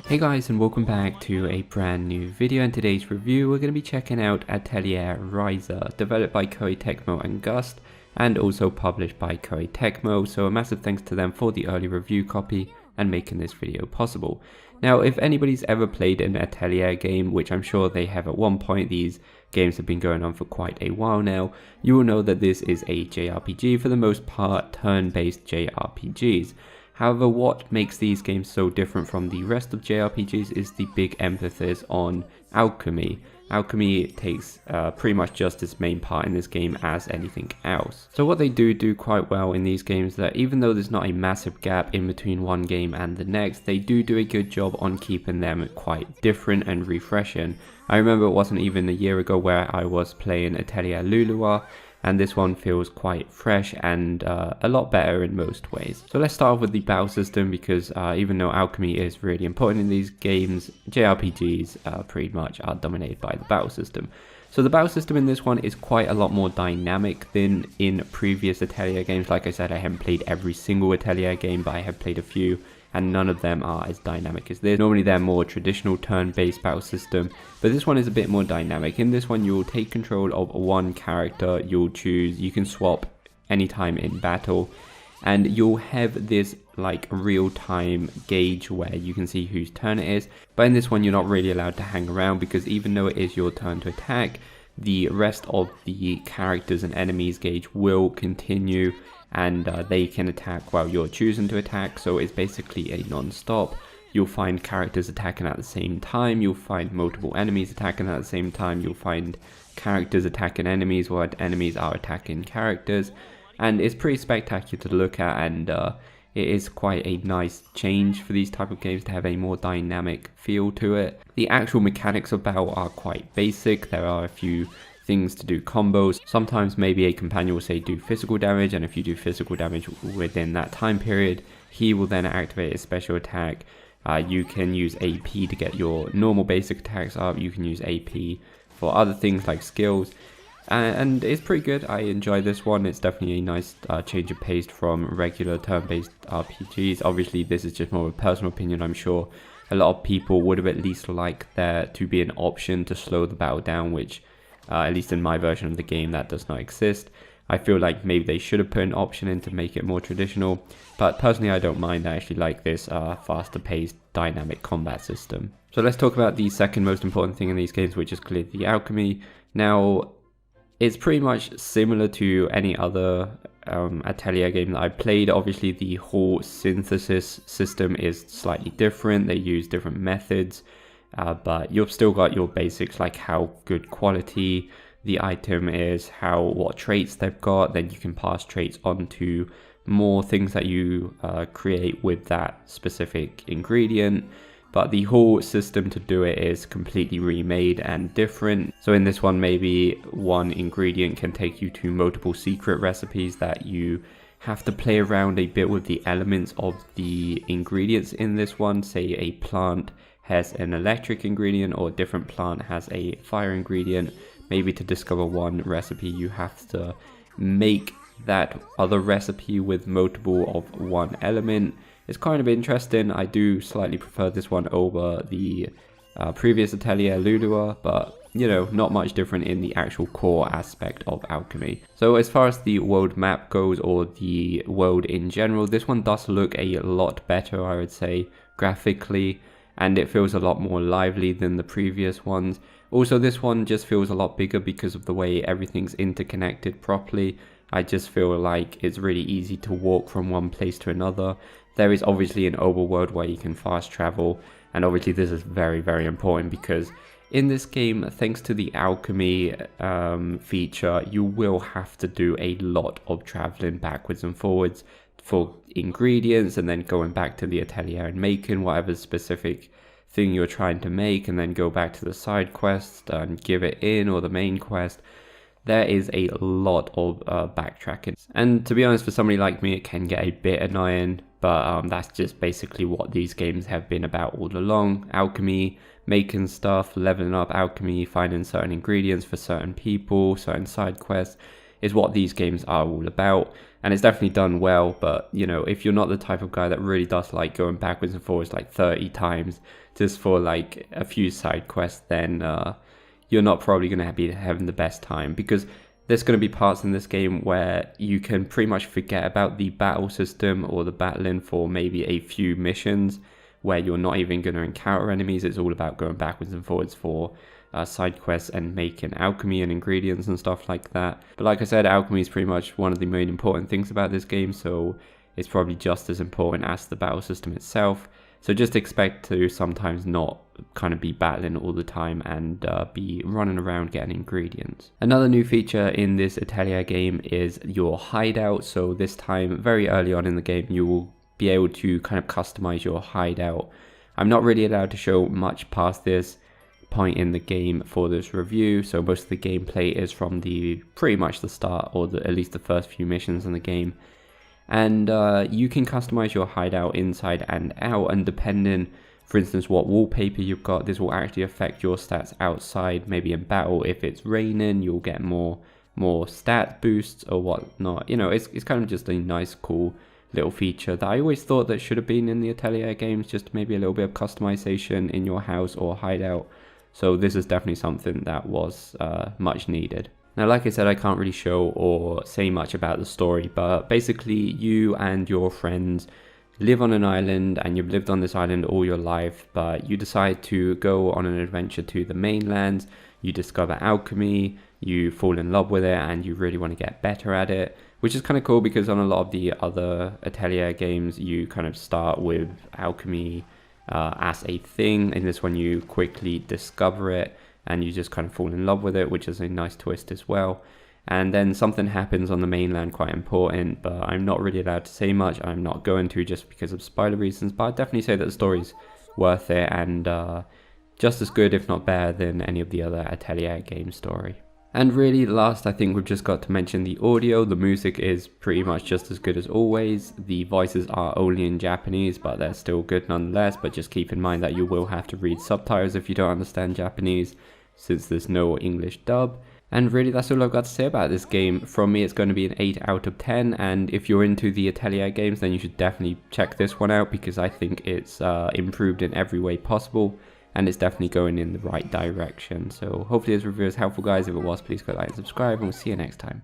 Hey guys, and welcome back to a brand new video. In today's review we're going to be checking out Atelier Ryza, developed by Koei Tecmo and Gust, and also published by Koei Tecmo, so a massive thanks to them for the early review copy and making this video possible. Now, if anybody's ever played an Atelier game, which I'm sure they have at one point, these games have been going on for quite a while now, you will know that this is a JRPG, for the most part turn-based JRPGs. However, what makes these games so different from the rest of JRPGs is the big emphasis on alchemy. Alchemy takes pretty much just its main part in this game as anything else. So what they do quite well in these games, that even though there's not a massive gap in between one game and the next, they do a good job on keeping them quite different and refreshing. I remember it wasn't even a year ago where I was playing Atelier Ryza, and this one feels quite fresh and a lot better in most ways. So let's start off with the battle system, because even though alchemy is really important in these games, JRPGs pretty much are dominated by the battle system. So the battle system in this one is quite a lot more dynamic than in previous Atelier games. Like I said, I haven't played every single Atelier game, but I have played a few, and none of them are as dynamic as this. Normally they're more traditional turn-based battle system, but this one is a bit more dynamic. In this one you'll take control of one character, you can swap anytime in battle, and you'll have this like real-time gauge where you can see whose turn it is. But in this one you're not really allowed to hang around, because even though it is your turn to attack, the rest of the characters and enemies gauge will continue, and they can attack while you're choosing to attack, so it's basically a non-stop. You'll find characters attacking at the same time, you'll find multiple enemies attacking at the same time, you'll find characters attacking enemies while enemies are attacking characters, and it's pretty spectacular to look at, and it is quite a nice change for these type of games to have a more dynamic feel to it. The actual mechanics of battle are quite basic. There are a few things to do combos. Sometimes maybe a companion will say do physical damage, and if you do physical damage within that time period, he will then activate a special attack. You can use AP to get your normal basic attacks up, you can use AP for other things like skills, and it's pretty good. I enjoy this one. It's definitely a nice change of pace from regular turn-based RPGs. Obviously this is just more of a personal opinion. I'm sure a lot of people would have at least liked there to be an option to slow the battle down, which at least in my version of the game that does not exist. I feel like maybe they should have put an option in to make it more traditional, but personally I don't mind. I actually like this faster paced dynamic combat system. So let's talk about the second most important thing in these games, which is clearly the alchemy. Now, it's pretty much similar to any other Atelier game that I played. Obviously the whole synthesis system is slightly different, they use different methods. But you've still got your basics, like how good quality the item is, what traits they've got. Then you can pass traits on to more things that you create with that specific ingredient. But the whole system to do it is completely remade and different. So in this one, maybe one ingredient can take you to multiple secret recipes that you have to play around a bit with the elements of the ingredients in this one. Say a plant has an electric ingredient, or a different plant has a fire ingredient. Maybe to discover one recipe you have to make that other recipe with multiple of one element. It's kind of interesting. I do slightly prefer this one over the previous Atelier Ryza, but you know, not much different in the actual core aspect of alchemy. So as far as the world map goes, or the world in general, this one does look a lot better, I would say, graphically, and it feels a lot more lively than the previous ones. Also, this one just feels a lot bigger because of the way everything's interconnected properly. I just feel like it's really easy to walk from one place to another. There is obviously an overworld where you can fast travel, and obviously this is very, very important, because in this game, thanks to the alchemy feature, you will have to do a lot of traveling backwards and forwards for ingredients, and then going back to the atelier and making whatever specific thing you're trying to make, and then go back to the side quest and give it in, or the main quest. There is a lot of backtracking, and to be honest, for somebody like me, it can get a bit annoying, but that's just basically what these games have been about all along. Alchemy, making stuff, leveling up alchemy, finding certain ingredients for certain people, certain side quests, is what these games are all about. and it's definitely done well. But you know, if you're not the type of guy that really does like going backwards and forwards like 30 times just for like a few side quests, then you're not probably going to be having the best time, because there's going to be parts in this game where you can pretty much forget about the battle system or the battling for maybe a few missions, where you're not even going to encounter enemies. It's all about going backwards and forwards for side quests and making alchemy and ingredients and stuff like that. But like I said, alchemy is pretty much one of the main important things about this game, so it's probably just as important as the battle system itself. So just expect to sometimes not kind of be battling all the time and be running around getting ingredients. Another new feature in this Atelier game is your hideout. So this time, very early on in the game, you will be able to kind of customize your hideout. I'm not really allowed to show much past this point in the game for this review, so most of the gameplay is from pretty much the start, or at least the first few missions in the game. And you can customize your hideout inside and out, and depending, for instance, what wallpaper you've got, this will actually affect your stats outside. Maybe in battle, if it's raining, you'll get more stat boosts or whatnot. You know, it's kind of just a nice, cool little feature that I always thought that should have been in the Atelier games, just maybe a little bit of customization in your house or hideout. So this is definitely something that was much needed. Now, like I said, I can't really show or say much about the story, but basically you and your friends live on an island, and you've lived on this island all your life, but you decide to go on an adventure to the mainland. You discover alchemy, you fall in love with it, and you really want to get better at it, which is kind of cool, because on a lot of the other Atelier games, you kind of start with alchemy as a thing. In this one, you quickly discover it, and you just kind of fall in love with it, which is a nice twist as well. And then something happens on the mainland, quite important, but I'm not really allowed to say much. I'm not going to, just because of spoiler reasons, but I'd definitely say that the story's worth it, and just as good, if not better, than any of the other Atelier game story. And really, last, I think we've just got to mention the audio. The music is pretty much just as good as always. The voices are only in Japanese, but they're still good nonetheless. But just keep in mind that you will have to read subtitles if you don't understand Japanese, since there's no English dub. And really, that's all I've got to say about this game. From me, it's going to be an 8 out of 10. And if you're into the Atelier games, then you should definitely check this one out, because I think it's improved in every way possible. And it's definitely going in the right direction. So hopefully this review is helpful, guys. If it was, please go like and subscribe, and we'll see you next time.